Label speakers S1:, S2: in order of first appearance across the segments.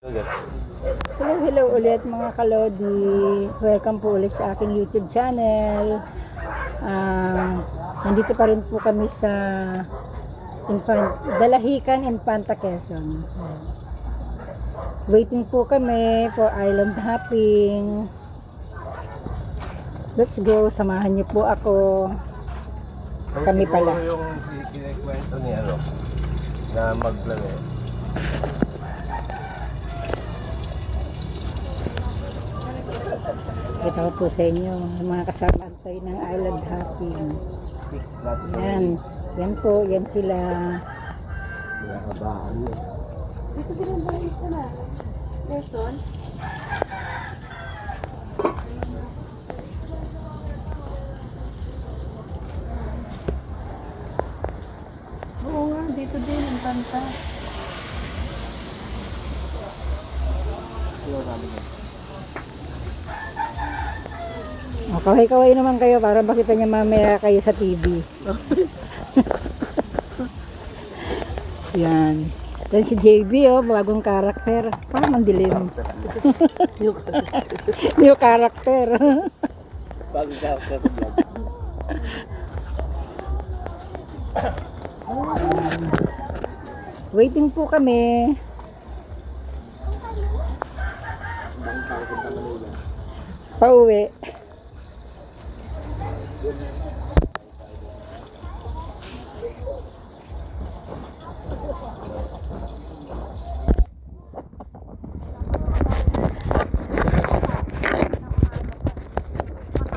S1: Hello ulit mga kalodi. Welcome po ulit sa aking YouTube channel. Nandito pa rin po kami sa Dalahican, Infanta, Quezon. Waiting po kami for island hopping. Let's go, samahan niyo po ako. Kami pala.
S2: Yung kinikwento ni na maglangoy.
S1: Ito po sa inyo, mga kasama tayo ng island hopping. Yan po, yan sila.
S2: Nakabaan mo.
S1: Dito binabalik ka na. Person? Oo nga, dito din ang Infanta. Kaway-kaway naman kayo para makita niya mamaya kayo sa TV. Yan. Then si JB, bagong karakter. Parang mandilim. New karakter.
S2: Bagong karakter sa vlog.
S1: Waiting po kami. Pauwi.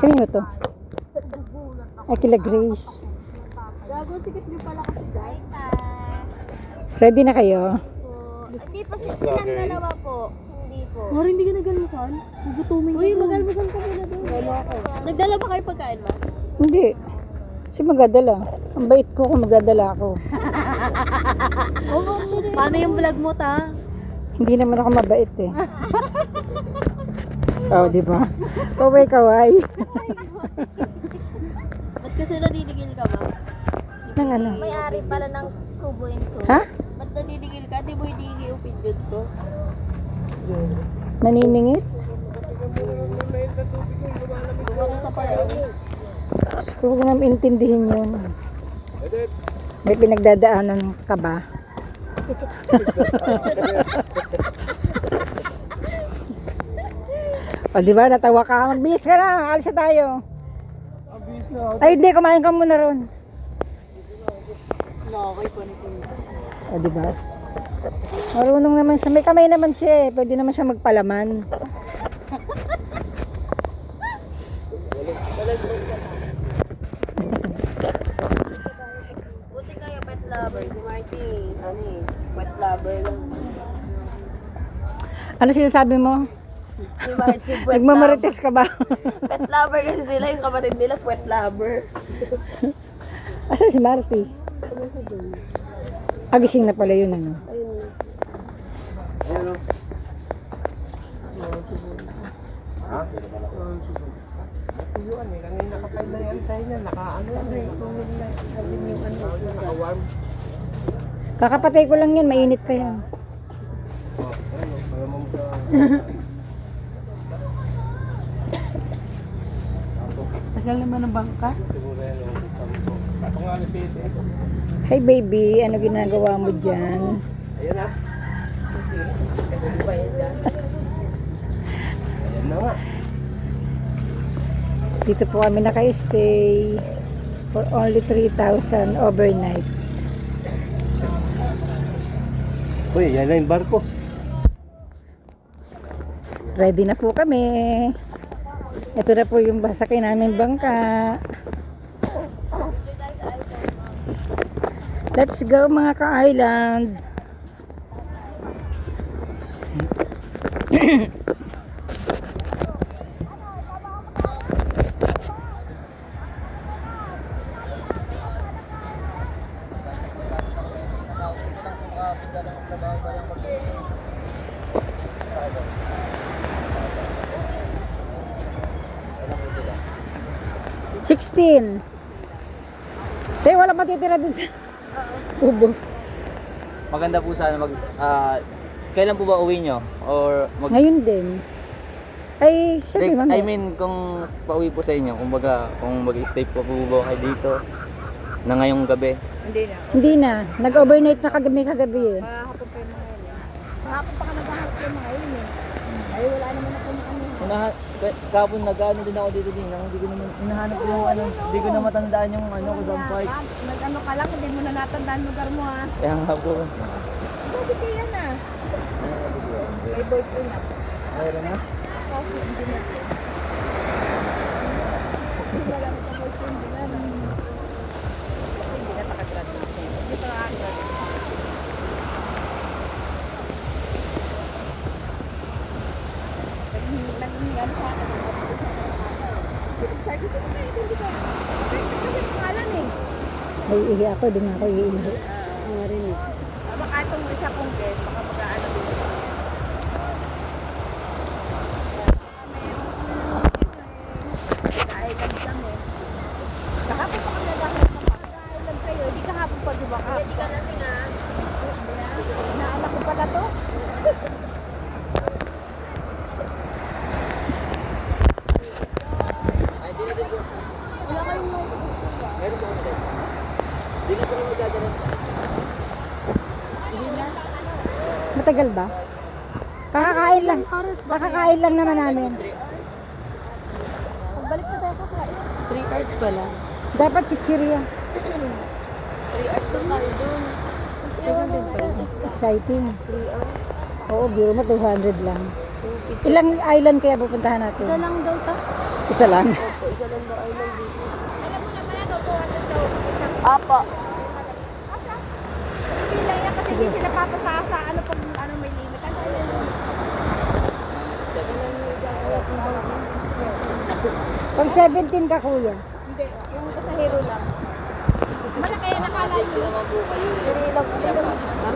S1: Kanino to? Ay, kila Grace.
S3: Gago, sikit niyo pala kasi guys.
S1: Ready na kayo?
S3: Hindi pa silang dalawa po. Hindi po.
S4: Mari, hindi ka nagalmusan? Nagutumin ka.
S3: Uy, magalmusan ka muna doon. Nagdala ba kayo pagkain mo?
S1: Hindi. Kasi magdadala. Ang bait ko kung magdadala ako.
S4: Paano yung vlog mo, ta?
S1: Hindi naman ako mabait eh. Oh, di ba? Kaway-kaway.
S3: Ba't kasi nadidigil ka ba?
S1: Nang ano?
S3: May-ari pala ng Kubo and Kubo.
S1: Ha?
S3: Ba't nadidigil ka? Di mo hindi yung opinion ko.
S1: Naniningit?
S3: Ano sa pala?
S1: Gusto ko naman intindihin yun. May pinagdadaanan ka ba? O diba, natawa ka. Magbihis ka na, alis na tayo. Ay hindi, kumain ka muna ron.
S4: Okay po ni Kuya.
S1: O diba? Marunong naman siya. May kamay naman siya eh. Pwede naman siya magpalaman.
S3: Buti kayo pet lover. Si Marty, pet lover lang.
S1: Ano sinasabi mo?
S3: Si Marty, pet lover.
S1: Nagmamarites ka ba?
S3: Pet lover kasi sila, yung kapatid nila, pet lover.
S1: Asan si Marty? Gising na pala yun ano.
S3: Ayun.
S2: Ayun o. Ha? Tuyuan eh. Kanina kapay na yan tayo na. Naka-ano rin. Tumil na. Sabi niyo ano. Naka-warm.
S1: Kakapatay ko lang yan, mainit pa yan.
S2: Ano? Malamang sa...
S4: Tagal naman ng bangka.
S2: Siguro yan yung sabi ko. Ako nga ni Pete.
S1: Hi baby, ano ginagawa mo dyan?
S2: Ayan na. Ayan na nga.
S1: Dito po kami naka-stay for only 3,000 overnight.
S2: Uy, yan na yung barko.
S1: Ready na po kami. Ito na po yung basakay namin bangka. Let's go mga ka-island. $16. Tayo wala matitira dun sa tubo.
S5: Maganda po sana Kailan po ba uwi nyo? Or
S1: Ngayon din. Ay, syempre mamaya.
S5: I mean, kung pauwi po sa inyo, kumbaga, kung mag-stay po ba kayo dito na ngayong gabi.
S1: Hindi na. Nag-overnight na kagabi eh.
S3: Mahapon pa yung mga yun eh. Mahapon pa ka naghahanap yung mga yun eh. Ay wala naman ako na ano.
S5: Kapon nag-ano din ako dito din. Hindi ko naman hinahanap yung ano, hindi ko na matandaan yung ano, Kuzan Park.
S3: Nag-ano ka lang, hindi mo na natandaan lugar mo ha.
S5: Kaya nga po.
S3: Bakit kaya na? May boyfriend na.
S5: Mayroon na?
S3: Kasi hindi na. Wala na sa boyfriend din na. Hindi na pakagraduate. Hindi pa nakagraduate. Naging ano sa akin. Sabi ko na hindi ko. Kasi pangalan eh.
S1: Naiihi ako, din ako iihi.
S3: Ang rin eh. Baka itong isa kong guest, baka mag-aano din. Nag-island kami. Kahapon pa kami naghahanap ng pag-island kayo. Hindi kahapon pa diba ka? Hindi ka lasing ah. Naanak ko pala to. Wala kayong
S5: Meron po ulit. Hindi na po na magdadala.
S1: Matagal ba? Kakakain lang. Kakakain lang naman namin.
S3: Pagbalik na tayo kakain.
S4: 3 hours pala.
S1: Dapat chichirya.
S3: 3 hours daw tayo dun.
S1: Exciting.
S3: 3 hours.
S1: Oo, biro mo 200 lang. Ilang island kaya pupuntahan natin?
S3: Isa lang daw ta.
S1: Isa lang.
S3: Opo, isa lang daw island dito. Alam mo naman yan, 200 daw. Apo. Pila yan kasi hindi sila papasa sa ano pag ano may limit. Ano yun?
S1: Pag 17 ka kuya.
S3: Hindi, yung pasahero lang. Malaki yan nakala nyo. Hindi lang.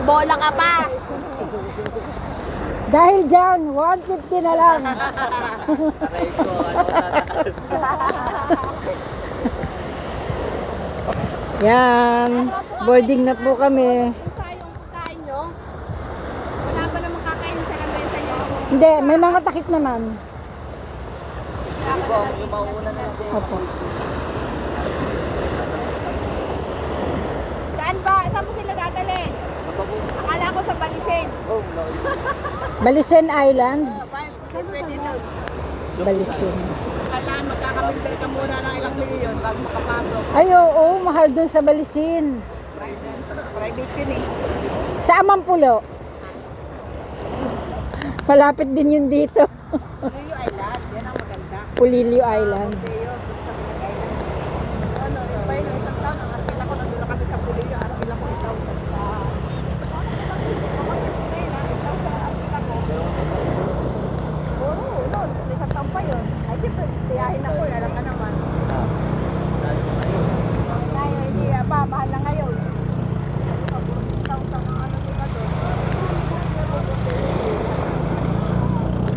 S3: Bola ka pa.
S1: Dahil dyan, 150 na lang.
S5: Aray ko, ano tataas.
S1: Yan. Boarding na po kami.
S3: Kung saan yung pagkain nyo, wala ba namang kakain sa lamesa nyo?
S1: Hindi, may mga takip naman.
S5: Yung mauna na natin.
S1: Opo.
S3: Saan ba? Saan mo sila dadalhin? Akala ko sa Balisin.
S5: Oh, no.
S1: Balisen Island.
S3: Pwede na.
S1: Balisen.
S3: Kailangan magkakamindal ka muna ng ilang milyon bago makapasok.
S1: Ay, oo, mahal dun sa Balisen.
S3: Private yun eh.
S1: Sa Amampulo. Malapit din yun dito.
S3: Rio Island, yan ang maganda.
S1: Pulilio Island.
S3: Mateo, sa Pinag Island. Ano, yung pa yun, isang taon, ang arkila ko, nandun lang kami sa Pulilio, arkila ko itaw. Oo, noon, isang taon pa yun. Ay, siyempre, tiyahin ako, alam ka naman. Tayo, hindi, mahal na ngayon. Taon-taon ang ano nila doon.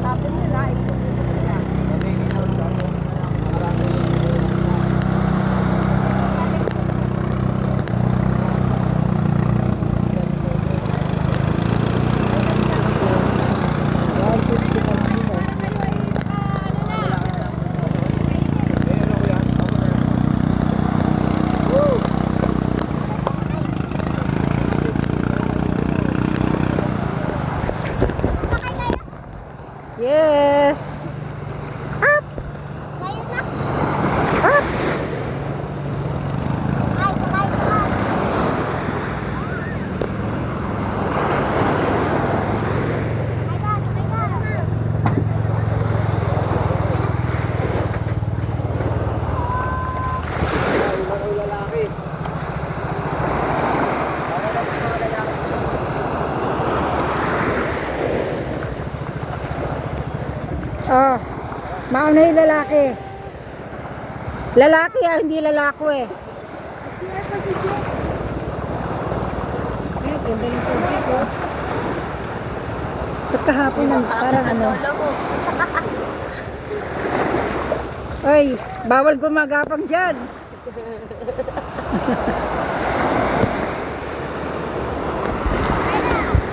S3: Sabi nila, ito nila.
S1: Yes. Up. Up. Oh, mauna yung lalaki. Lalaki hindi lalako eh. Ay, ganda ng tubig oh. Ba't kahapon parang ano? Ay, bawal gumagapang dyan.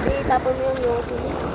S3: Dito Tapon mo yung yosi.